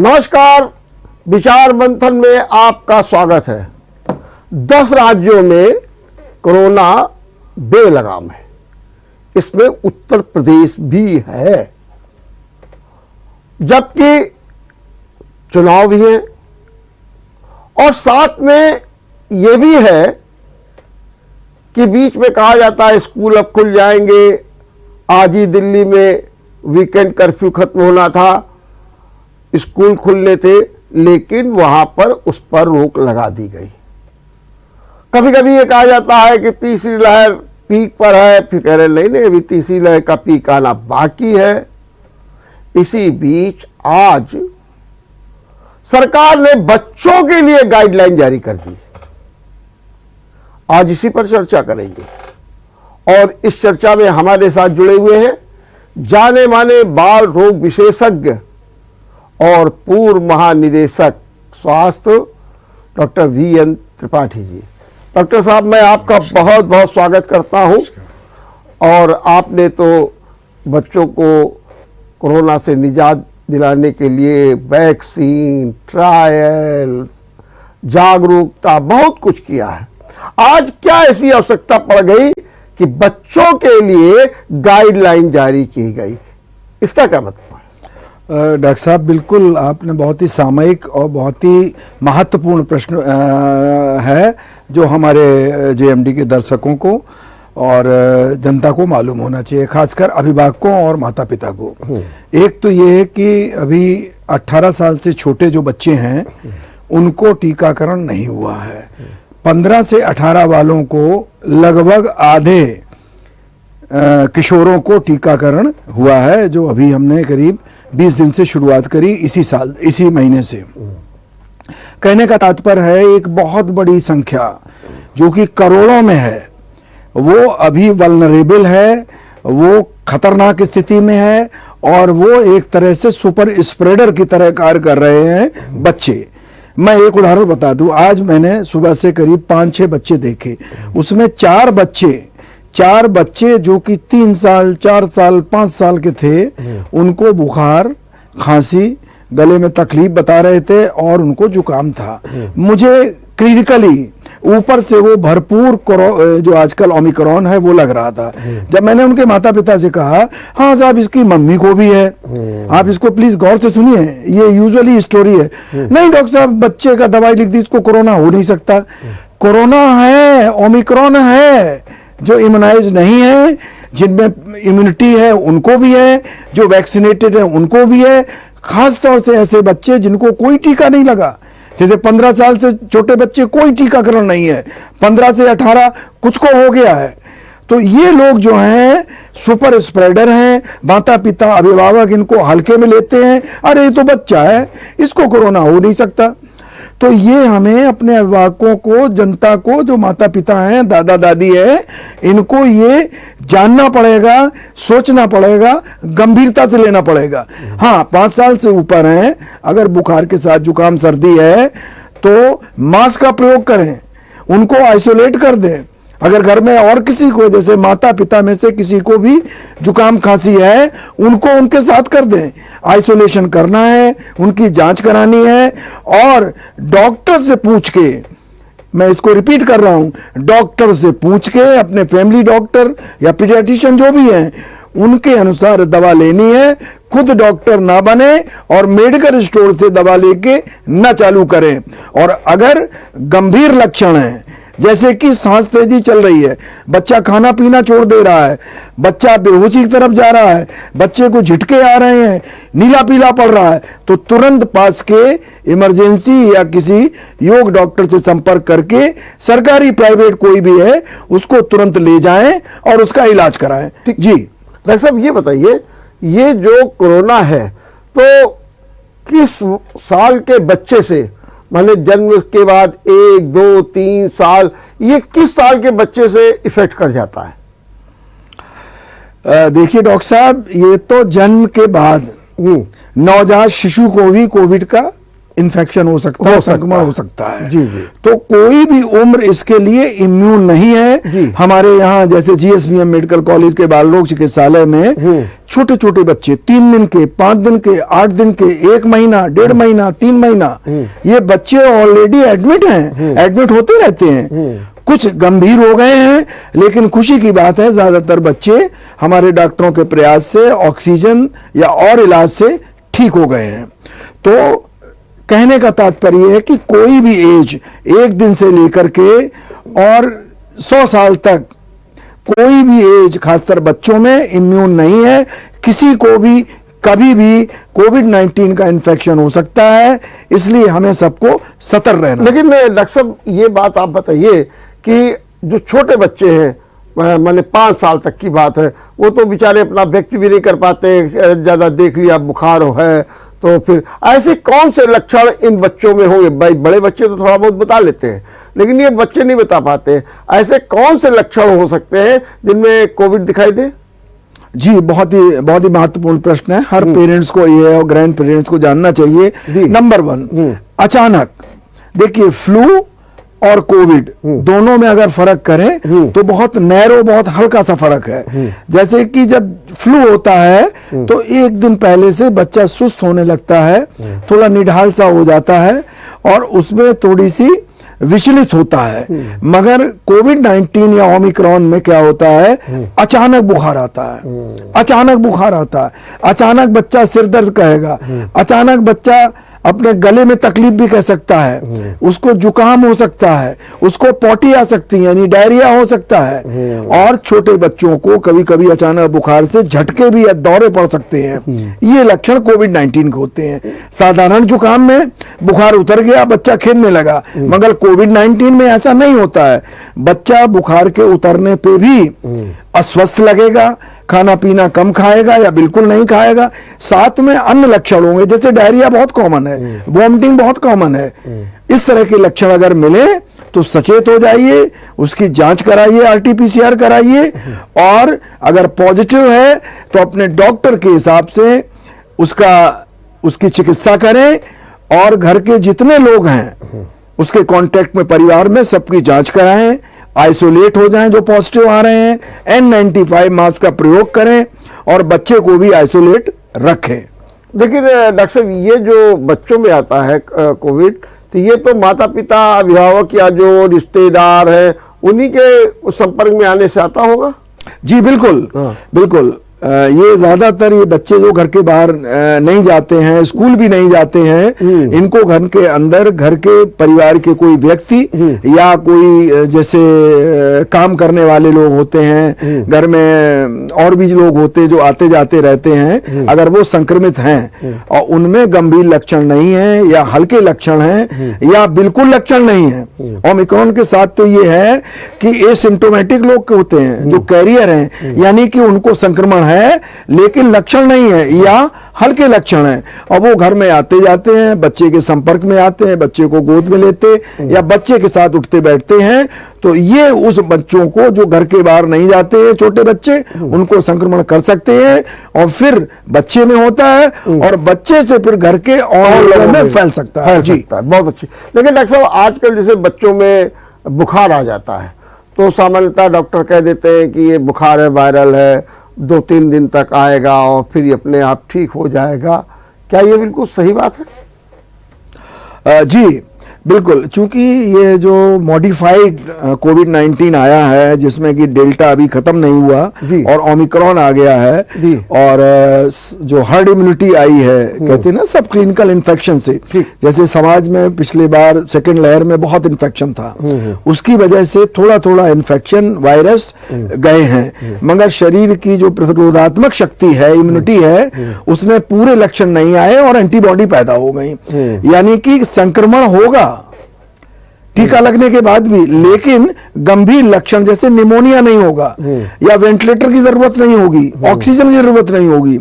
नमस्कार, विचार मंथन में आपका स्वागत है। 10 राज्यों में कोरोना बेलगाम है, इसमें उत्तर प्रदेश भी है, जबकि चुनाव भी है और साथ में ये भी है कि बीच में कहा जाता है स्कूल अब खुल जाएंगे। आज ही दिल्ली में वीकेंड कर्फ्यू खत्म होना था, स्कूल खुलने थे, लेकिन वहां पर उस पर रोक लगा दी गई। कभी कभी ये कहा जाता है कि तीसरी लहर पीक पर है, फिर कह रहे नहीं, अभी तीसरी लहर का पीक आना बाकी है। इसी बीच आज सरकार ने बच्चों के लिए गाइडलाइन जारी कर दी। आज इसी पर चर्चा करेंगे और इस चर्चा में हमारे साथ जुड़े हुए हैं जाने माने बाल रोग विशेषज्ञ और पूर्व महानिदेशक स्वास्थ्य doctor VN Tripathi ji. Doctor साहब, मैं आपका बहुत बहुत स्वागत करता हूं। और आपने तो बच्चों को कोरोना से निजात दिलाने के लिए वैक्सीन, ट्रायल, जागरूकता, बहुत कुछ किया है। आज क्या ऐसी आवश्यकता पड़ गई कि बच्चों के लिए गाइडलाइन जारी की गई? इसका क्या मतलब है? डॉक्टर साहब, बिल्कुल आपने बहुत ही सामयिक और बहुत ही महत्वपूर्ण प्रश्न है जो हमारे जेएमडी के दर्शकों को और जनता को मालूम होना चाहिए, खासकर अभिभावकों और माता पिता को। एक तो ये है कि अभी 18 साल से छोटे जो बच्चे हैं उनको टीकाकरण नहीं हुआ है। 15 से 18 वालों को लगभग आधे किशोरों को टीकाकरण हुआ है, जो अभी हमने करीब 20 दिन से शुरुआत करी, इसी महीने से। कहने का तात्पर्य है एक बहुत बड़ी संख्या जो कि करोड़ों में है, वो अभी वल्नरेबल है, वो खतरनाक स्थिति में है और वो एक तरह से सुपर स्प्रेडर की तरह कार्य कर रहे हैं बच्चे। मैं एक उदाहरण बता दूं, आज मैंने सुबह से करीब 5-6 बच्चे देखे, उसमें 4 बच्चे जो कि 3 साल, 4 साल, 5 साल के थे, उनको बुखार, खांसी, गले में तकलीफ बता रहे थे और उनको जुकाम था। मुझे क्लिनिकली ऊपर से वो भरपूर जो आजकल ओमिक्रॉन है वो लग रहा था। जब मैंने उनके माता पिता से कहा, हाँ साहब इसकी मम्मी को भी है, आप इसको प्लीज गौर से सुनिए, ये यूजुअली स्टोरी है। नहीं डॉक्टर साहब, बच्चे का दवाई लिख दी, इसको कोरोना हो नहीं सकता। कोरोना है, ओमिक्रॉन है, जो इम्यूनाइज नहीं है, जिनमें इम्यूनिटी है उनको भी है, जो वैक्सीनेटेड है उनको भी है। खास तौर से ऐसे बच्चे जिनको कोई टीका नहीं लगा, जैसे 15 साल से छोटे बच्चे, कोई टीकाकरण नहीं है, 15 से 18 कुछ को हो गया है। तो ये लोग जो हैं सुपर स्प्रेडर हैं। माता पिता, अभिभावक इनको हल्के में लेते हैं, अरे ये तो बच्चा है, इसको कोरोना हो नहीं सकता। तो ये हमें अपने अभिभावकों को, जनता को, जो माता पिता हैं, दादा दादी हैं, इनको ये जानना पड़ेगा, सोचना पड़ेगा, गंभीरता से लेना पड़ेगा। हाँ, 5 साल से ऊपर हैं, अगर बुखार के साथ जुकाम सर्दी है तो मास्क का प्रयोग करें, उनको आइसोलेट कर दें। अगर घर में और किसी को, जैसे माता पिता में से किसी को भी जुकाम खांसी है, उनको उनके साथ कर दें। आइसोलेशन करना है, उनकी जांच करानी है और डॉक्टर से पूछ के, मैं इसको रिपीट कर रहा हूं, डॉक्टर से पूछ के, अपने फैमिली डॉक्टर या पीडियाट्रिशियन जो भी हैं उनके अनुसार दवा लेनी है। खुद डॉक्टर ना बने और मेडिकल स्टोर से दवा लेके ना चालू करें। और अगर गंभीर लक्षण है, जैसे कि सांस तेजी चल रही है, बच्चा खाना पीना छोड़ दे रहा है, बच्चा बेहोशी की तरफ जा रहा है, बच्चे को झटके आ रहे हैं, नीला पीला पड़ रहा है, तो तुरंत पास के इमरजेंसी या किसी योग डॉक्टर से संपर्क करके, सरकारी प्राइवेट कोई भी है, उसको तुरंत ले जाएं और उसका इलाज कराएं। जी डॉक्टर साहब, ये बताइए, ये जो कोरोना है तो किस साल के बच्चे से, माने जन्म के बाद 1, 2, 3 साल, ये किस साल के बच्चे से इफेक्ट कर जाता है? देखिए डॉक्टर साहब, ये तो जन्म के बाद नवजात शिशु को भी कोविड का इन्फेक्शन हो सकता है, संक्रमण हो सकता है। जी जी। तो कोई भी उम्र इसके लिए इम्यून नहीं है। जी। हमारे यहाँ जैसे जीएसवीएम मेडिकल कॉलेज के बाल रोग चिकित्सालय में छोटे छोटे बच्चे 3 दिन के, 5 दिन के, 8 दिन के, 1 महीना, 1.5 महीना, 3 महीना, ये बच्चे ऑलरेडी एडमिट हैं, एडमिट होते रहते हैं। कुछ गंभीर हो गए हैं, लेकिन खुशी की बात है ज्यादातर बच्चे हमारे डॉक्टरों के प्रयास से, ऑक्सीजन या और इलाज से ठीक हो गए हैं। तो कहने का तात्पर्य है कि कोई भी एज, 1 दिन से लेकर के और 100 साल तक, कोई भी एज, खासकर बच्चों में इम्यून नहीं है। किसी को भी कभी भी कोविड-19 का इन्फेक्शन हो सकता है, इसलिए हमें सबको सतर्क रहना। लेकिन डॉक्टर साहब ये बात आप बताइए कि जो छोटे बच्चे हैं, माने 5 साल तक की बात है, वो तो बेचारे अपना व्यक्त भी नहीं कर पाते, ज़्यादा देख लिया बुखार है तो फिर ऐसे कौन से लक्षण इन बच्चों में होंगे? भाई बड़े बच्चे तो थोड़ा बहुत बता लेते हैं, लेकिन ये बच्चे नहीं बता पाते। ऐसे कौन से लक्षण हो सकते हैं जिनमें कोविड दिखाई दे? जी, बहुत ही महत्वपूर्ण प्रश्न है। हर पेरेंट्स को ये और ग्रैंड पेरेंट्स को जानना चाहिए। नंबर 1, अचानक देखिए, फ्लू और कोविड दोनों में अगर फर्क करें तो बहुत नैरो, बहुत हल्का सा फर्क है। जैसे कि जब फ्लू होता है तो 1 दिन पहले से बच्चा सुस्त होने लगता है, थोड़ा निढाल सा हो जाता है और उसमें थोड़ी सी विचलित होता है। मगर कोविड-19 या ओमिक्रॉन में क्या होता है, अचानक बुखार आता है, अचानक बुखार आता है, अचानक बच्चा सिर दर्द कहेगा, अचानक बच्चा अपने गले में तकलीफ भी कह सकता है, उसको जुकाम हो सकता है, उसको पोटी आ सकती है, यानी डायरिया हो सकता है। और छोटे बच्चों को कभी कभी अचानक बुखार से झटके भी या दौरे पड़ सकते हैं। ये लक्षण कोविड-19 के होते हैं। साधारण जुकाम में बुखार उतर गया, बच्चा खेलने लगा, मगर कोविड-19 में ऐसा नहीं होता है। बच्चा बुखार के उतरने पे भी अस्वस्थ लगेगा, खाना पीना कम खाएगा या बिल्कुल नहीं खाएगा, साथ में अन्य लक्षण होंगे, जैसे डायरिया बहुत कॉमन है, वॉमिटिंग बहुत कॉमन है। इस तरह के लक्षण अगर मिले तो सचेत हो जाइए, उसकी जांच कराइए, RT-PCR कराइए, और अगर पॉजिटिव है तो अपने डॉक्टर के हिसाब से उसकी चिकित्सा करें, और घर के जितने लोग हैं उसके कांटेक्ट में, परिवार में, सबकी जांच कराएं, आइसोलेट हो जाएं जो पॉजिटिव आ रहे हैं, N95 मास्क का प्रयोग करें और बच्चे को भी आइसोलेट रखें। लेकिन डॉक्टर साहब, ये जो बच्चों में आता है कोविड, तो ये तो माता पिता, अभिभावक या जो रिश्तेदार हैं उन्हीं के संपर्क में आने से आता होगा? जी बिल्कुल, बिल्कुल। ये ज्यादातर ये बच्चे जो घर के बाहर नहीं जाते हैं, स्कूल भी नहीं जाते हैं, इनको घर के अंदर, घर के परिवार के कोई व्यक्ति या कोई जैसे काम करने वाले लोग होते हैं, घर में और भी लोग होते हैं जो आते जाते रहते हैं, अगर वो संक्रमित हैं और उनमें गंभीर लक्षण नहीं है या हल्के लक्षण हैं या बिल्कुल लक्षण नहीं है, ओमिक्रॉन के साथ तो ये है कि एसिम्प्टोमेटिक लोग होते हैं जो कैरियर हैं, यानी कि उनको संक्रमण है लेकिन लक्षण नहीं है या हल्के लक्षण हैं, और वो घर में आते जाते हैं, बच्चे के संपर्क में आते हैं, बच्चे को गोद में लेते या बच्चे के साथ उठते बैठते हैं, तो ये उस बच्चों को जो घर के बाहर नहीं जाते हैं, छोटे बच्चे, उनको संक्रमण कर सकते हैं और फिर बच्चे में होता है और बच्चे से फिर घर के और लोगों में फैल सकता है। जी, बहुत अच्छी। लेकिन डॉक्टर साहब, आजकल जैसे बच्चों में बुखार आ जाता है तो सामान्यतः डॉक्टर कह देते हैं कि ये बुखार है, वायरल है, 2-3 दिन तक आएगा और फिर ये अपने आप ठीक हो जाएगा। क्या ये बिल्कुल सही बात है? जी बिल्कुल, चूंकि ये जो मॉडिफाइड कोविड-19 आया है जिसमें कि डेल्टा अभी खत्म नहीं हुआ और ओमिक्रॉन आ गया है, और जो हर्ड इम्यूनिटी आई है, कहते हैं ना सब क्लिनिकल इन्फेक्शन से, जैसे समाज में पिछले बार सेकेंड लहर में बहुत इन्फेक्शन था, उसकी वजह से थोड़ा थोड़ा इन्फेक्शन वायरस गए हैं, मगर शरीर की जो प्रतिरोधात्मक शक्ति है, इम्यूनिटी है, उसमें पूरे लक्षण नहीं आए और एंटीबॉडी पैदा हो गई, यानी कि संक्रमण होगा टीका लगने के बाद भी, लेकिन गंभीर लक्षण जैसे निमोनिया नहीं होगा या वेंटिलेटर की जरूरत नहीं होगी, ऑक्सीजन की जरूरत नहीं होगी।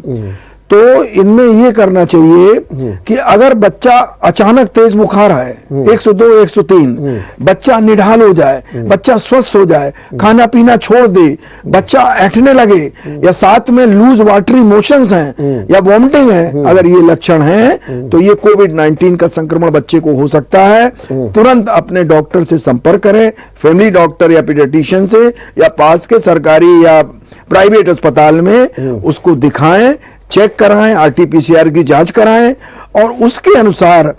तो इनमें ये करना चाहिए कि अगर बच्चा अचानक तेज बुखार है 102 103, बच्चा निढाल हो जाए, बच्चा स्वस्थ हो जाए, खाना पीना छोड़ दे, बच्चा ऐंठने लगे या साथ में लूज वाटरी मोशंस हैं या वॉमिटिंग है, अगर ये लक्षण हैं तो ये कोविड-19 का संक्रमण बच्चे को हो सकता है। तुरंत अपने डॉक्टर से संपर्क करें, फैमिली डॉक्टर या पीडियाट्रिशियन से, या पास के सरकारी या प्राइवेट अस्पताल में उसको दिखाएं, चेक कराएं, आरटी-पीसीआर की जांच कराएं और उसके अनुसार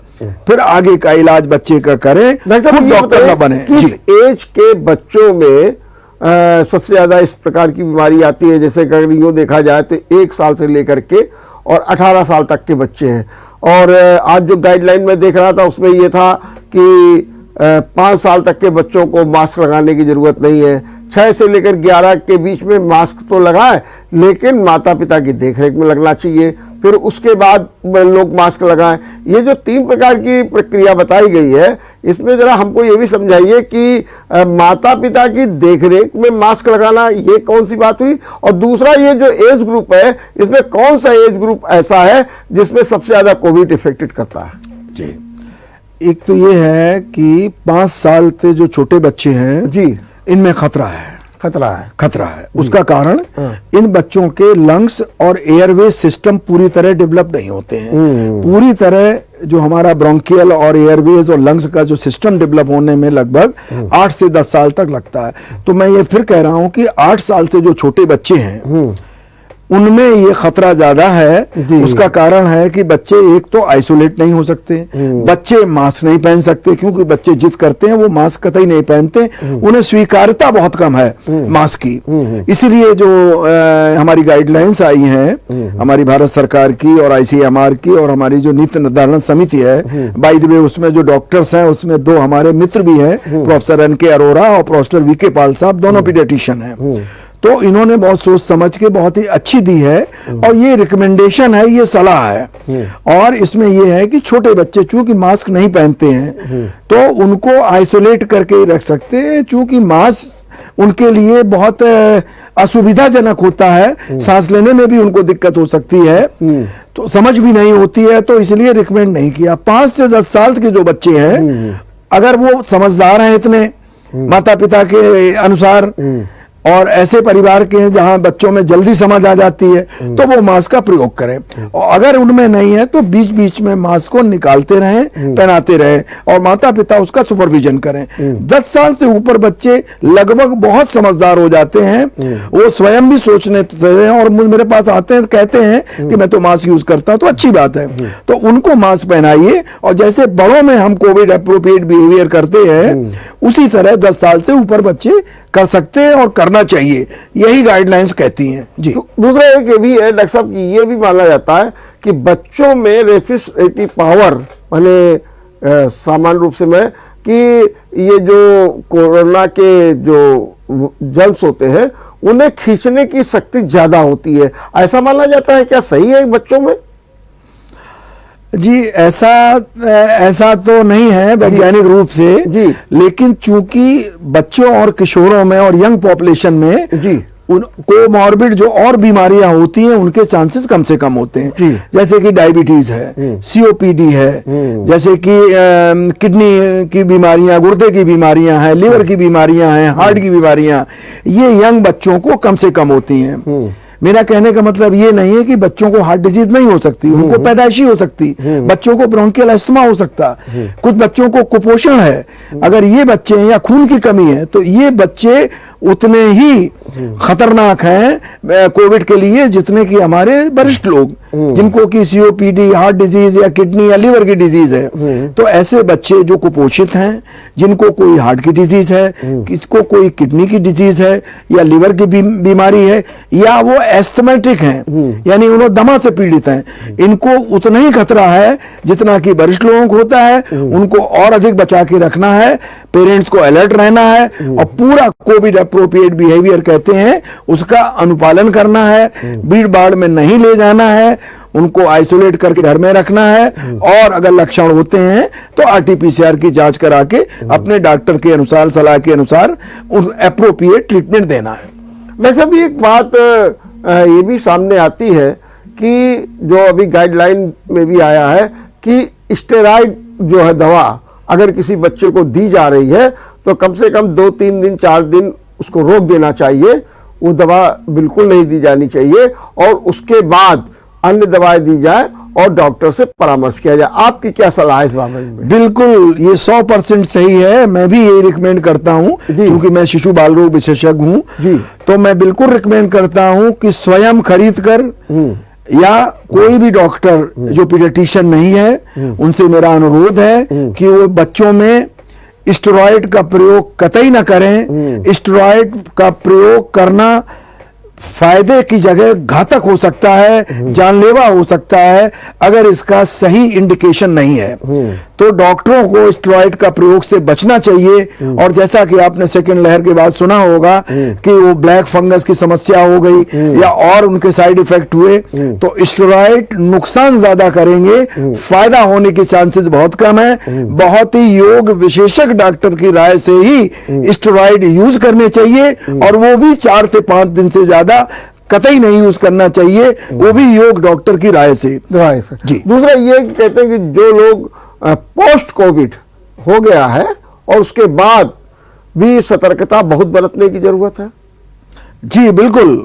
फिर आगे का इलाज बच्चे का करें, खुद डॉक्टर ना बने। किस एज के बच्चों में सबसे ज्यादा इस प्रकार की बीमारी आती है? जैसे अगर यूँ देखा जाए तो 1 साल से लेकर के और 18 साल तक के बच्चे हैं, और आज जो गाइडलाइन में देख रहा था उसमें ये था कि 5 साल तक के बच्चों को मास्क लगाने की जरूरत नहीं है, 6 से लेकर 11 के बीच में मास्क तो लगाए लेकिन माता पिता की देखरेख में लगना चाहिए, फिर उसके बाद लोग मास्क लगाएं। ये जो 3 प्रकार की प्रक्रिया बताई गई है, इसमें जरा हमको ये भी समझाइए कि माता पिता की देखरेख में मास्क लगाना ये कौन सी बात हुई, और दूसरा ये जो एज ग्रुप है इसमें कौन सा एज ग्रुप ऐसा है जिसमें सबसे ज्यादा कोविड इफेक्टेड करता है? जी, एक तो ये है कि 5 साल के जो छोटे बच्चे हैं जी, इनमें खतरा है। उसका कारण इन बच्चों के लंग्स और एयरवे सिस्टम पूरी तरह डेवलप नहीं होते हैं। पूरी तरह जो हमारा ब्रोंकियल और एयरवेज और लंग्स का जो सिस्टम डेवलप होने में लगभग 8 से 10 साल तक लगता है। तो मैं ये फिर कह रहा हूं कि 8 साल से जो छोटे बच्चे हैं उनमें ये खतरा ज्यादा है। उसका कारण है कि बच्चे एक तो आइसोलेट नहीं हो सकते, बच्चे मास्क नहीं पहन सकते, क्योंकि बच्चे जिद करते हैं वो मास्क कतई नहीं पहनते, उन्हें स्वीकार्यता बहुत कम है मास्क की। इसीलिए जो हमारी गाइडलाइंस आई हैं हमारी भारत सरकार की और ICMR की और हमारी जो नीति निर्धारण समिति है, बाय द वे उसमें जो डॉक्टर्स हैं उसमें 2 हमारे मित्र भी हैं, प्रोफेसर NK अरोरा और प्रोफेसर VK पाल साहब, दोनों पीडियाट्रिशियन हैं। तो इन्होंने बहुत सोच समझ के बहुत ही अच्छी दी है, और ये रिकमेंडेशन है, ये सलाह है। और इसमें ये है कि छोटे बच्चे चूंकि मास्क नहीं पहनते हैं तो उनको आइसोलेट करके ही रख सकते हैं, चूंकि मास्क उनके लिए बहुत असुविधाजनक होता है, सांस लेने में भी उनको दिक्कत हो सकती है, तो समझ भी नहीं होती है, तो इसलिए रिकमेंड नहीं किया। 5 से 10 साल के जो बच्चे हैं अगर वो समझदार हैं इतने माता पिता के अनुसार और ऐसे परिवार के हैं जहां बच्चों में जल्दी समझ आ जाती है, तो वो मास्क का प्रयोग करें। और अगर उनमें नहीं है तो बीच बीच में मास्क को निकालते रहें, पहनाते रहें, और माता पिता उसका सुपरविजन करें। 10 साल से ऊपर बच्चे लगभग बहुत समझदार हो जाते हैं, वो स्वयं भी सोचने हैं और मेरे पास आते हैं, कहते हैं कि मैं तो मास्क यूज करता हूं, तो अच्छी बात है। तो उनको मास्क पहनाइए, और जैसे बड़ों में हम कोविड अप्रोप्रिएट बिहेवियर करते हैं उसी तरह 10 साल से ऊपर बच्चे कर सकते हैं और करना चाहिए, यही गाइडलाइंस कहती हैं। जी, दूसरा एक ये भी है डॉक्टर साहब कि ये भी माना जाता है कि बच्चों में रेफ्रिजरेटिव पावर, माने सामान्य रूप से मैं कि ये जो कोरोना के जो जर्म्स होते हैं उन्हें खींचने की शक्ति ज्यादा होती है, ऐसा माना जाता है, क्या सही है बच्चों में? जी, ऐसा तो नहीं है वैज्ञानिक रूप से जी, लेकिन चूंकि बच्चों और किशोरों में और यंग पॉपुलेशन में जी कोमॉर्बिड जो और बीमारियां होती हैं उनके चांसेस कम से कम होते हैं, जैसे कि डायबिटीज है, COPD है, जैसे कि किडनी की बीमारियां, गुर्दे की बीमारियां हैं, लिवर की बीमारियां हैं, हार्ट की बीमारियां, ये यंग बच्चों को कम से कम होती हैं। मेरा कहने का मतलब ये नहीं है कि बच्चों को हार्ट डिजीज नहीं हो सकती, उनको पैदाइशी हो सकती, बच्चों को ब्रोंकियल अस्थमा हो सकता, कुछ बच्चों को कुपोषण है। अगर ये बच्चे हैं या खून की कमी है तो ये बच्चे उतने ही खतरनाक हैं कोविड के लिए जितने कि हमारे वरिष्ठ लोग जिनको कि COPD, हार्ट डिजीज या किडनी या लिवर की डिजीज है। तो ऐसे बच्चे जो कुपोषित हैं, जिनको कोई हार्ट की डिजीज है, किसको कोई किडनी की डिजीज है या लिवर की बीमारी है, या वो एस्थमेटिक हैं यानी उन्होंने दमा से पीड़ित हैं, इनको उतना ही खतरा है जितना कि वरिष्ठ लोगों को होता है। उनको और अधिक बचा के रखना है, पेरेंट्स को अलर्ट रहना है और पूरा कोविड अप्रोप्रिएट बिहेवियर कहते हैं उसका अनुपालन करना है, भीड़ भाड़ में नहीं ले जाना है, उनको आइसोलेट करके घर में रखना है, और अगर लक्षण होते हैं तो RT-PCR की जांच करा के अपने डॉक्टर के अनुसार, सलाह के अनुसार अप्रोप्रिएट ट्रीटमेंट देना है। वैसे भी एक बात ये भी सामने आती है कि जो अभी गाइडलाइन में भी आया है कि स्टेरॉइड जो है दवा अगर किसी बच्चे को दी जा रही है तो कम से कम 2-3 दिन 4 दिन उसको रोक देना चाहिए, वो दवा बिल्कुल नहीं दी जानी चाहिए और उसके बाद अन्य दवाएं दी जाए और डॉक्टर से परामर्श किया जाए। आपकी क्या सलाह है इस मामले में? बिल्कुल, ये 100% सही है। मैं भी ये रिकमेंड करता हूँ, क्योंकि मैं शिशु बाल रोग विशेषज्ञ हूँ, तो मैं बिल्कुल रिकमेंड करता हूँ कि स्वयं खरीद कर या कोई भी डॉक्टर जो पीडियाट्रिशियन नहीं है उनसे मेरा अनुरोध है कि वो बच्चों में स्टेरॉइड का प्रयोग कतई न करें। स्टेरॉइड का प्रयोग करना फायदे की जगह घातक हो सकता है, जानलेवा हो सकता है अगर इसका सही इंडिकेशन नहीं है। तो डॉक्टरों को स्टेरॉइड का प्रयोग से बचना चाहिए। और जैसा कि आपने सेकेंड लहर के बाद सुना होगा कि वो ब्लैक फंगस की समस्या हो गई या और उनके साइड इफेक्ट हुए, तो स्टेरॉइड नुकसान ज्यादा करेंगे, फायदा होने की चांसेस बहुत कम है। बहुत ही योग विशेषज्ञ डॉक्टर की राय से ही स्टेरॉइड यूज करने चाहिए और वो भी 4 से 5 दिन से ज्यादा कतई नहीं यूज करना चाहिए, वो भी योग डॉक्टर की राय से। जी, दूसरा ये कहते हैं कि जो लोग पोस्ट कोविड हो गया है और उसके बाद भी सतर्कता बहुत बरतने की जरूरत है। जी बिल्कुल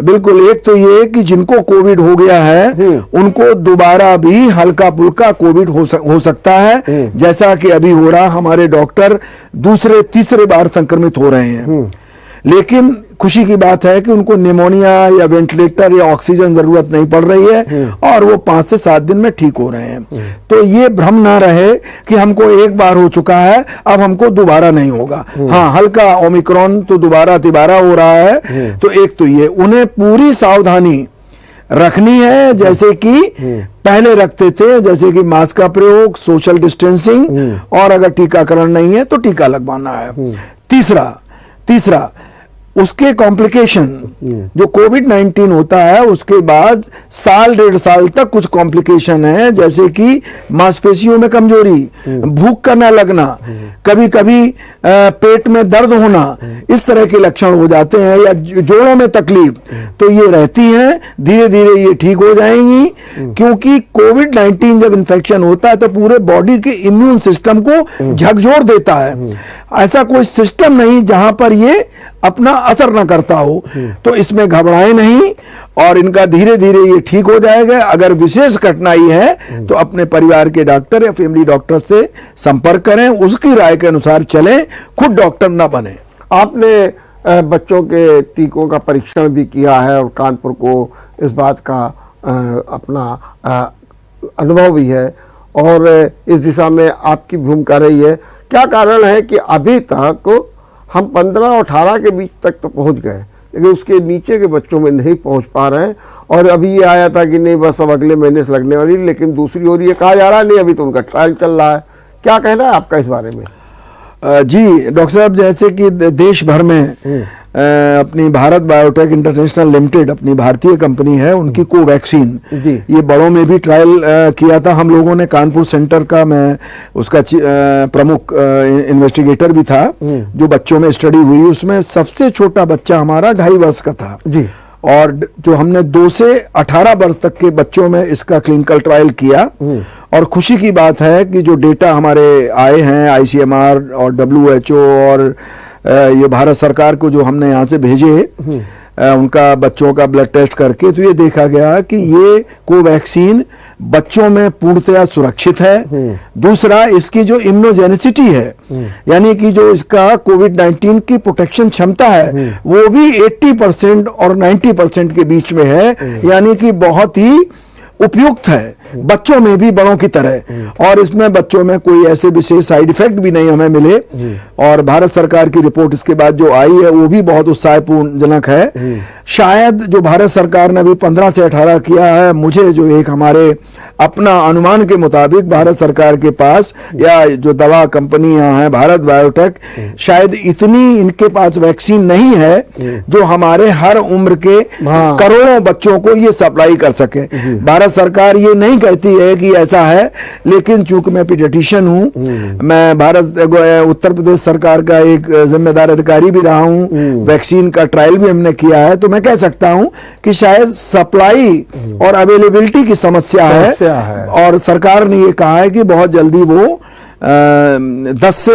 बिल्कुल। एक तो ये कि जिनको कोविड हो गया है उनको दोबारा भी हल्का फुल्का कोविड हो सकता है, जैसा कि अभी हो रहा। हमारे डॉक्टर दूसरे तीसरे बार संक्रमित हो रहे हैं, लेकिन खुशी की बात है कि उनको निमोनिया या वेंटिलेटर या ऑक्सीजन जरूरत नहीं पड़ रही है और वो 5 से 7 दिन में ठीक हो रहे हैं। तो ये भ्रम ना रहे कि हमको एक बार हो चुका है अब हमको दोबारा नहीं होगा। हाँ, हल्का ओमिक्रॉन तो दोबारा तिबारा हो रहा है। तो एक तो ये उन्हें पूरी सावधानी रखनी है, जैसे कि पहले रखते थे, जैसे कि मास्क का प्रयोग, सोशल डिस्टेंसिंग, और अगर टीकाकरण नहीं है तो टीका लगवाना है। तीसरा उसके कॉम्प्लिकेशन जो कोविड-19 होता है उसके बाद 1-1.5 साल तक कुछ कॉम्प्लिकेशन है, जैसे कि मांसपेशियों में कमजोरी, भूख का न लगना, कभी कभी पेट में दर्द होना, इस तरह के लक्षण हो जाते हैं, या जोड़ों में तकलीफ, तो ये रहती हैं। धीरे धीरे ये ठीक हो जाएंगी, क्योंकि कोविड-19 जब इन्फेक्शन होता है तो पूरे बॉडी के इम्यून सिस्टम को झकझोर देता है। ऐसा कोई सिस्टम नहीं जहां पर ये अपना असर न करता हो, तो इसमें घबराएं नहीं और इनका धीरे धीरे ये ठीक हो जाएगा। अगर विशेष कठिनाई है तो अपने परिवार के डॉक्टर या फैमिली डॉक्टर से संपर्क करें, उसकी राय के अनुसार चलें, खुद डॉक्टर ना बने। आपने बच्चों के टीकों का परीक्षण भी किया है और कानपुर को इस बात का अपना अनुभव भी है और इस दिशा में आपकी भूमिका रही है। क्या कारण है कि अभी तक हम 15 और 18 के बीच तक तो पहुंच गए, लेकिन उसके नीचे के बच्चों में नहीं पहुंच पा रहे हैं? और अभी ये आया था कि नहीं बस अब अगले महीने से लगने वाली, लेकिन दूसरी ओर ये कहा जा रहा है नहीं अभी तो उनका ट्रायल चल रहा है। क्या कहना है आपका इस बारे में? जी डॉक्टर साहब, जैसे कि देश भर में अपनी भारत बायोटेक इंटरनेशनल लिमिटेड अपनी भारतीय कंपनी है, उनकी कोवैक्सीन, ये बड़ों में भी ट्रायल किया था हम लोगों ने। कानपुर सेंटर का मैं उसका प्रमुख इन्वेस्टिगेटर भी था। जो बच्चों में स्टडी हुई उसमें सबसे छोटा बच्चा हमारा 2.5 वर्ष का था जी, और जो हमने 2 से 18 वर्ष तक के बच्चों में इसका क्लिनिकल ट्रायल किया। और खुशी की बात है कि जो डेटा हमारे आए हैं ICMR और WHO और ये भारत सरकार को जो हमने यहाँ से भेजे, उनका बच्चों का ब्लड टेस्ट करके, तो ये देखा गया कि ये कोवैक्सीन बच्चों में पूर्णतया सुरक्षित है। दूसरा, इसकी जो इम्यूनोजेनिसिटी है, यानी कि जो इसका कोविड-19 की प्रोटेक्शन क्षमता है, वो भी 80% और 90% के बीच में है, यानी कि बहुत ही उपयुक्त है बच्चों में भी बड़ों की तरह। और इसमें बच्चों में कोई ऐसे विशेष साइड इफेक्ट भी नहीं हमें मिले। और भारत सरकार की रिपोर्ट इसके बाद जो आई है वो भी बहुत उत्साहपूर्णजनक है। शायद जो भारत सरकार ने अभी 15 से 18 किया है, मुझे जो एक हमारे अपना अनुमान के मुताबिक भारत सरकार के पास या जो दवा कंपनी यहाँ है भारत बायोटेक, शायद इतनी इनके पास वैक्सीन नहीं है जो हमारे हर उम्र के करोड़ों बच्चों को ये सप्लाई कर सके। भारत सरकार ये नहीं कहती है कि ऐसा है, लेकिन चूंकि मैं पीडियाट्रिशियन हूँ, मैं उत्तर प्रदेश सरकार का एक जिम्मेदार अधिकारी भी रहा हूँ, वैक्सीन का ट्रायल भी हमने किया है, तो मैं कह सकता हूँ कि शायद सप्लाई और अवेलेबिलिटी की समस्या है। और सरकार ने ये कहा है कि बहुत जल्दी वो 10 से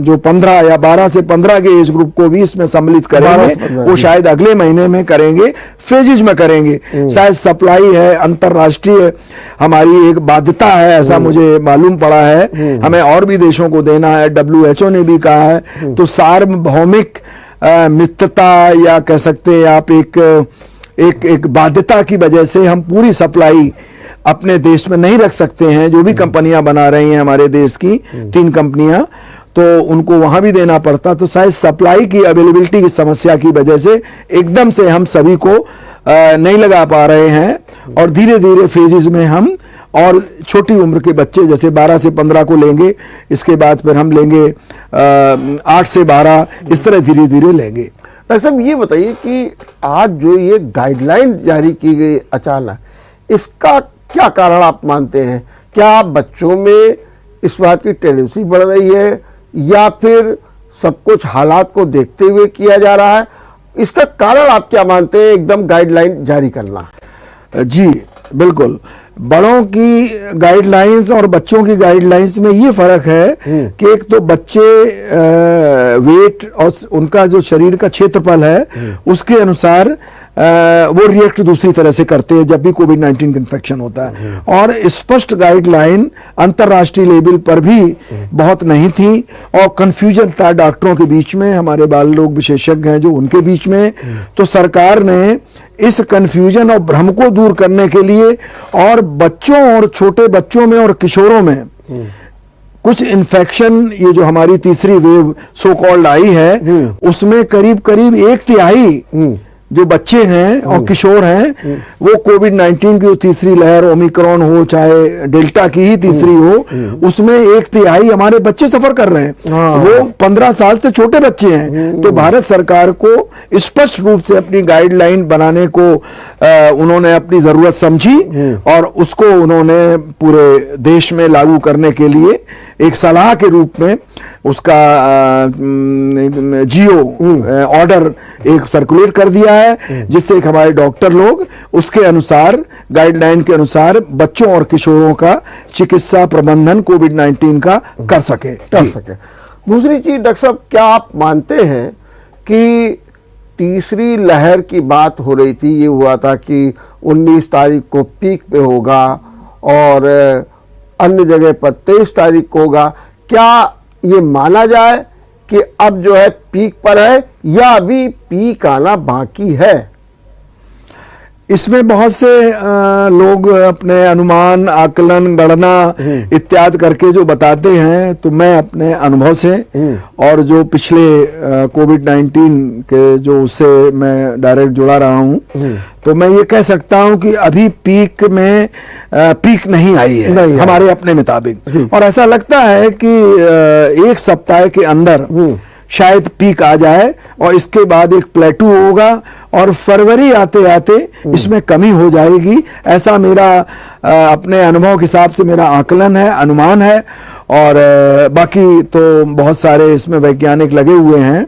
जो 15 या 12 से 15 के एज ग्रुप को भी इसमें सम्मिलित करेंगे, वो शायद अगले महीने में करेंगे, फेजेज में करेंगे। शायद सप्लाई है, अंतरराष्ट्रीय हमारी एक बाध्यता है, ऐसा मुझे मालूम पड़ा है, हमें और भी देशों को देना है, WHO ने भी कहा है। तो सार्वभौमिक मित्रता या कह सकते हैं आप एक बाध्यता की वजह से हम पूरी सप्लाई अपने देश में नहीं रख सकते हैं। जो भी कंपनियां बना रही हैं हमारे देश की 3 कंपनियां, तो उनको वहां भी देना पड़ता। तो शायद सप्लाई की अवेलेबिलिटी की समस्या की वजह से एकदम से हम सभी को नहीं लगा पा रहे हैं, और धीरे धीरे फेजेस में हम और छोटी उम्र के बच्चे जैसे 12 से 15 को लेंगे, इसके बाद फिर हम लेंगे 8 से 12, इस तरह धीरे धीरे लेंगे। डॉक्टर साहब ये बताइए कि आज जो ये गाइडलाइन जारी की गई अचानक, इसका क्या कारण आप मानते हैं? क्या बच्चों में इस बात की टेंडेंसी बढ़ रही है, या फिर सब कुछ हालात को देखते हुए किया जा रहा है? इसका कारण आप क्या मानते हैं एकदम गाइडलाइन जारी करना? जी बिल्कुल, बड़ों की गाइडलाइंस और बच्चों की गाइडलाइंस में ये फर्क है कि एक तो बच्चे वेट और उनका जो शरीर का क्षेत्रफल है उसके अनुसार वो रिएक्ट दूसरी तरह से करते हैं जब भी कोविड-19 का इन्फेक्शन होता है। और स्पष्ट गाइडलाइन अंतर्राष्ट्रीय लेवल पर भी बहुत नहीं थी, और कंफ्यूजन था डॉक्टरों के बीच में, हमारे बाल रोग विशेषज्ञ हैं जो उनके बीच में। तो सरकार ने इस कंफ्यूजन और भ्रम को दूर करने के लिए और बच्चों और छोटे बच्चों में और किशोरों में कुछ इन्फेक्शन, ये जो हमारी तीसरी वेव सो कॉल्ड आई है, उसमें करीब करीब 1/3 जो बच्चे हैं और किशोर हैं वो कोविड-19 की जो तीसरी लहर ओमिक्रॉन हो चाहे डेल्टा की ही तीसरी हो, उसमें 1/3 हमारे बच्चे सफर कर रहे हैं। वो 15 साल से छोटे बच्चे हैं। तो भारत सरकार को स्पष्ट रूप से अपनी गाइडलाइन बनाने को उन्होंने अपनी जरूरत समझी, और उसको उन्होंने पूरे देश में लागू करने के लिए एक सलाह के रूप में उसका जियो ऑर्डर एक सर्कुलेट कर दिया है, जिससे एक हमारे डॉक्टर लोग उसके अनुसार गाइडलाइन के अनुसार बच्चों और किशोरों का चिकित्सा प्रबंधन कोविड-19 का कर सके। दूसरी चीज डॉक्टर साहब, क्या आप मानते हैं कि तीसरी लहर की बात हो रही थी, ये हुआ था कि 19 तारीख को पीक पे होगा और अन्य जगह पर 23 तारीख को होगा, क्या ये माना जाए कि अब जो है पीक पर है या अभी पीक आना बाकी है? इसमें बहुत से लोग अपने अनुमान, आकलन, गणना इत्यादि करके जो बताते हैं, तो मैं अपने अनुभव से और जो पिछले कोविड-19 के जो उससे मैं डायरेक्ट जुड़ा रहा हूं, तो मैं ये कह सकता हूं कि अभी पीक में पीक नहीं आई है हमारे अपने मुताबिक। और ऐसा लगता है कि 1 सप्ताह के अंदर शायद पीक आ जाए, और इसके बाद एक प्लेटू होगा और फरवरी आते आते इसमें कमी हो जाएगी। ऐसा मेरा अपने अनुभव के हिसाब से मेरा आकलन है, अनुमान है। और बाकी तो बहुत सारे इसमें वैज्ञानिक लगे हुए हैं,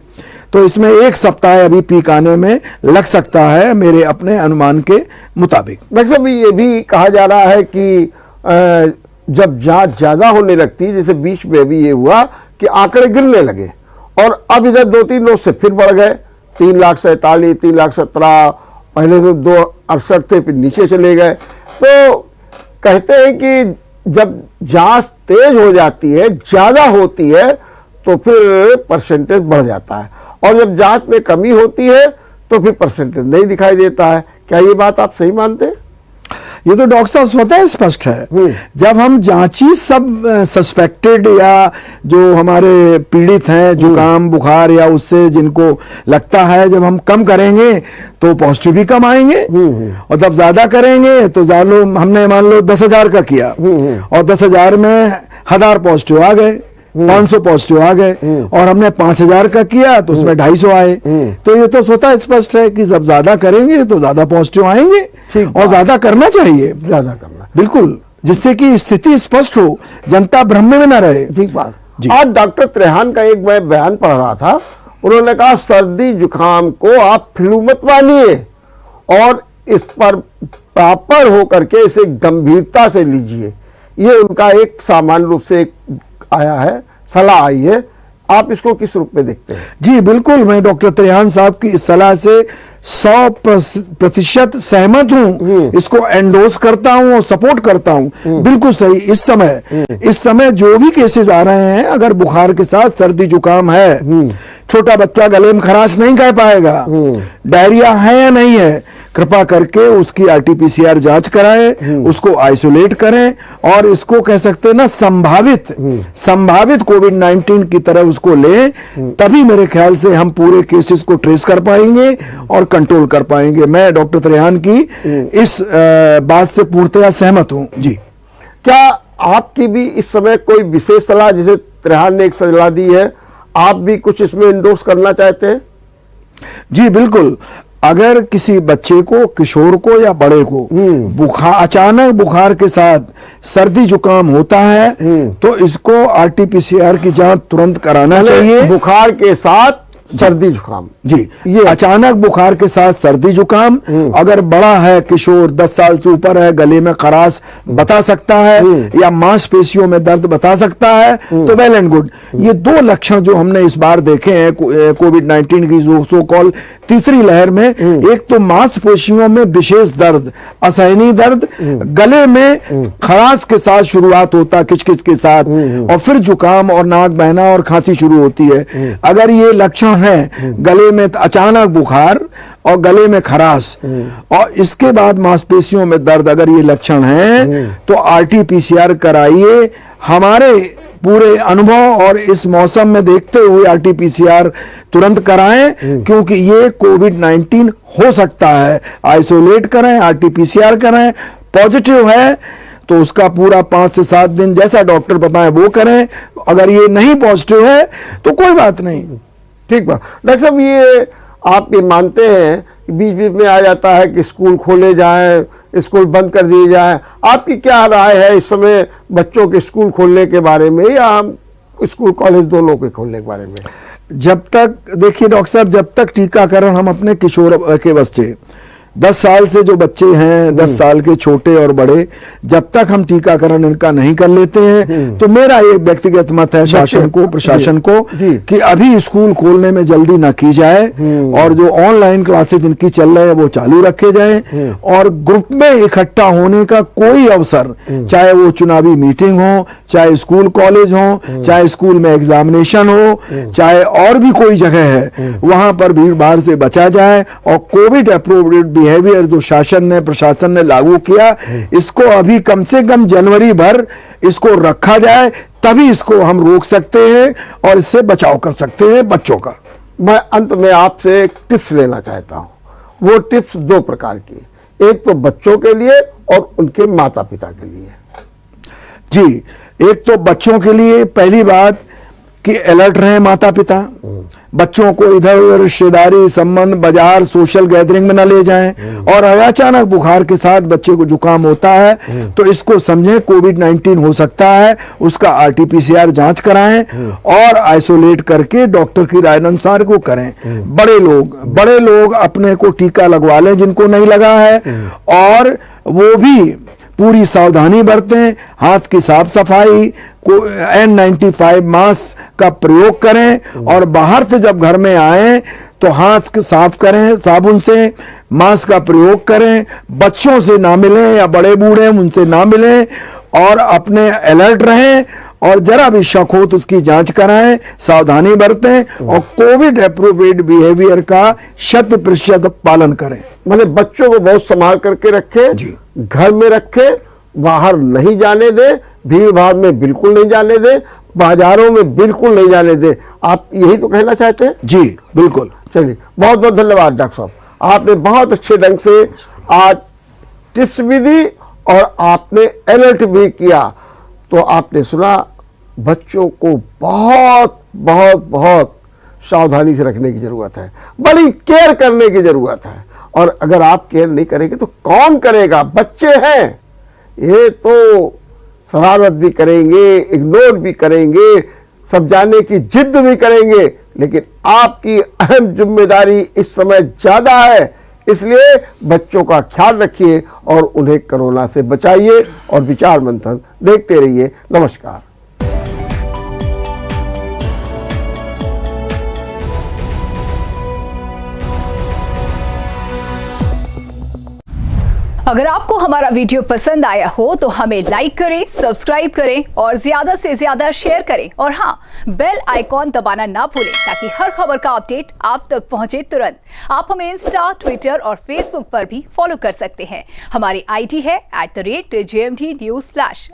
तो इसमें 1 सप्ताह अभी पीक आने में लग सकता है मेरे अपने अनुमान के मुताबिक। डॉक्टर साहब, ये भी कहा जा रहा है कि जब जांच ज्यादा होने लगती है, जैसे बीच में भी ये हुआ कि आंकड़े गिरने लगे, और अब इधर 2-3 रोज से फिर बढ़ गए, 3,47,000, 3,17,000, पहले तो 2,68 थे, फिर नीचे चले गए। तो कहते हैं कि जब जांच तेज हो जाती है, ज्यादा होती है, तो फिर परसेंटेज बढ़ जाता है, और जब जांच में कमी होती है तो फिर परसेंटेज नहीं दिखाई देता है। क्या ये बात आप सही मानते हैं? ये तो डॉक्टर साहब स्वतः स्पष्ट है। जब हम जांची सब सस्पेक्टेड या जो हमारे पीड़ित हैं जुकाम बुखार या उससे जिनको लगता है, जब हम कम करेंगे तो पॉजिटिव भी कम आएंगे, और जब ज्यादा करेंगे तो हमने मान लो 10,000 का किया और 10,000 में 1,000 पॉजिटिव आ गए, 500 पॉजिटिव आ गए, और हमने 5000 का किया तो उसमें 250 आए। तो ये तो स्वतः स्पष्ट है कि जब ज्यादा करेंगे तो ज्यादा पॉजिटिव आएंगे, और ज्यादा करना चाहिए, ज्यादा करना बिल्कुल, जिससे कि स्थिति स्पष्ट हो, जनता भ्रम में न रहे। ठीक बात। जी। आज डॉक्टर त्रेहान का एक मैं बयान पढ़ रहा था, उन्होंने कहा सर्दी जुकाम को आप फ्लू मत मानिए और इस पर प्रॉपर होकर के इसे गंभीरता से लीजिए। ये उनका एक सामान्य रूप से एक आया है, सलाह आई है। आप इसको किस रूप में देखते हैं? जी बिल्कुल, मैं डॉक्टर त्रेहान साहब की इस सलाह से 100% सहमत हूँ, इसको एंडोर्स करता हूँ और सपोर्ट करता हूँ। बिल्कुल सही। इस समय जो भी केसेस आ रहे हैं, अगर बुखार के साथ सर्दी जुकाम है, छोटा बच्चा गले में खराश नहीं कह पाएगा, डायरिया है या नहीं है, कृपा करके उसकी आरटीपीसीआर जांच कराएं, उसको आइसोलेट करें, और इसको कह सकते हैं ना संभावित कोविड-19 की तरह उसको लें, तभी मेरे ख्याल से हम पूरे केसेस को ट्रेस कर पाएंगे और कंट्रोल कर पाएंगे। मैं डॉक्टर त्रेहान की इस बात से पूर्णतया सहमत हूं। जी। क्या आपकी भी इस समय कोई विशेष सलाह, जैसे त्रेहान ने एक सलाह दी है, आप भी कुछ इसमें इंडोर्स करना चाहते हैं? जी बिल्कुल। अगर किसी बच्चे को, किशोर को या बड़े को अचानक बुखार के साथ सर्दी जुकाम होता है, तो इसको आरटीपीसीआर की जांच तुरंत कराना चाहिए। बुखार के साथ सर्दी जुकाम, जी, ये अचानक बुखार के साथ सर्दी जुकाम, अगर बड़ा है, किशोर 10 साल से ऊपर है, गले में खराश बता सकता है या मांसपेशियों में दर्द बता सकता है, तो वेल एंड गुड। ये दो लक्षण जो हमने इस बार देखे हैं कोविड-19 की जो सो कॉल तीसरी लहर में, एक तो मांसपेशियों में विशेष दर्द, असहनीय दर्द, गले में खराश के साथ शुरुआत होता, किचकिच के साथ, और फिर जुकाम और नाक बहना और खांसी शुरू होती है। अगर ये लक्षण है, गले में अचानक बुखार और गले में खराश और इसके बाद मांसपेशियों में दर्द, अगर ये लक्षण हैं, तो आरटीपीसीआर कराइए। हमारे पूरे अनुभव और इस मौसम में देखते हुए आरटीपीसीआर तुरंत कराएं, क्योंकि ये कोविड-19 हो सकता है। आइसोलेट करें, आरटीपीसीआर करें, पॉजिटिव है तो उसका पूरा 5 से 7 दिन जैसा डॉक्टर बताएं वो करें। अगर ये नहीं पॉजिटिव है तो कोई बात नहीं। ठीक बात। डॉक्टर साहब, ये आप ये मानते हैं कि बीच बीच में आ जाता है कि स्कूल खोले जाएं, स्कूल बंद कर दिए जाएं, आपकी क्या राय है इस समय बच्चों के स्कूल खोलने के बारे में, या स्कूल कॉलेज दोनों के खोलने के बारे में? जब तक, देखिए डॉक्टर साहब, जब तक टीकाकरण हम अपने किशोर के बच्चे 10 साल से जो बच्चे हैं, 10 साल के छोटे और बड़े, जब तक हम टीकाकरण इनका नहीं कर लेते हैं, तो मेरा ये व्यक्तिगत मत है शासन को, प्रशासन को, कि अभी स्कूल खोलने में जल्दी ना की जाए, और जो ऑनलाइन क्लासेस इनकी चल रहे हैं वो चालू रखे जाएं, और ग्रुप में इकट्ठा होने का कोई अवसर, चाहे वो चुनावी मीटिंग हो, चाहे स्कूल कॉलेज हो, चाहे स्कूल में एग्जामिनेशन हो, चाहे और भी कोई जगह है, वहां पर भीड़ भाड़ से बचा जाए, और कोविड अप्रोप्रिएट बिहेवियर जो शासन ने, प्रशासन ने लागू किया, इसको अभी कम से कम जनवरी भर इसको रखा जाए, तभी इसको हम रोक सकते हैं और इससे बचाव कर सकते हैं बच्चों का। मैं अंत में आपसे एक टिप्स लेना चाहता हूं। वो टिप्स 2 प्रकार की, एक तो बच्चों के लिए और उनके माता पिता के लिए। जी, एक तो बच्चों के लिए पहली बात कि अलर्ट रहें माता पिता, बच्चों को इधर उधर रिश्तेदारी, संबंध, बाजार, सोशल गैदरिंग में न ले जाएं, और अचानक बुखार के साथ बच्चे को जुकाम होता है तो इसको समझें कोविड-19 हो सकता है, उसका आरटीपीसीआर जांच कराएं और आइसोलेट करके डॉक्टर की राय अनुसार को करें। बड़े लोग अपने को टीका लगवा लें जिनको नहीं लगा है, और वो भी पूरी सावधानी बरतें, हाथ की साफ सफाई, N95 मास्क का प्रयोग करें, और बाहर से जब घर में आए तो हाथ साफ करें साबुन से, मास्क का प्रयोग करें, बच्चों से ना मिलें या बड़े बूढ़े उनसे ना मिलें, और अपने अलर्ट रहें, और जरा भी शक हो तो उसकी जांच कराएं, सावधानी बरतें, और कोविड एप्रोप्रिएट बिहेवियर का 100% पालन करें। मतलब बच्चों को बहुत संभाल करके रखें, घर में रखें, बाहर नहीं जाने दें, भीड़ भाड़ में बिल्कुल नहीं जाने दें, बाजारों में बिल्कुल नहीं जाने दें। आप यही तो कहना चाहते हैं? जी बिल्कुल। चलिए, बहुत बहुत धन्यवाद डॉक्टर साहब, आपने बहुत अच्छे ढंग से आज टिप्स भी दी और आपने अलर्ट भी किया। तो आपने सुना बच्चों को बहुत बहुत बहुत सावधानी से रखने की ज़रूरत है, बड़ी केयर करने की ज़रूरत है। और अगर आप केयर नहीं करेंगे तो कौन करेगा? बच्चे हैं, ये तो शरारत भी करेंगे, इग्नोर भी करेंगे, सब जानने की जिद भी करेंगे, लेकिन आपकी अहम जिम्मेदारी इस समय ज़्यादा है। इसलिए बच्चों का ख्याल रखिए और उन्हें कोरोना से बचाइए। और विचार मंथन देखते रहिए। नमस्कार। अगर आपको हमारा वीडियो पसंद आया हो तो हमें लाइक करें, सब्सक्राइब करें और ज्यादा से ज्यादा शेयर करें। और हाँ, बेल आइकॉन दबाना ना भूलें ताकि हर खबर का अपडेट आप तक पहुंचे तुरंत। आप हमें इंस्टा, ट्विटर और फेसबुक पर भी फॉलो कर सकते हैं। हमारी आईडी है @JMT News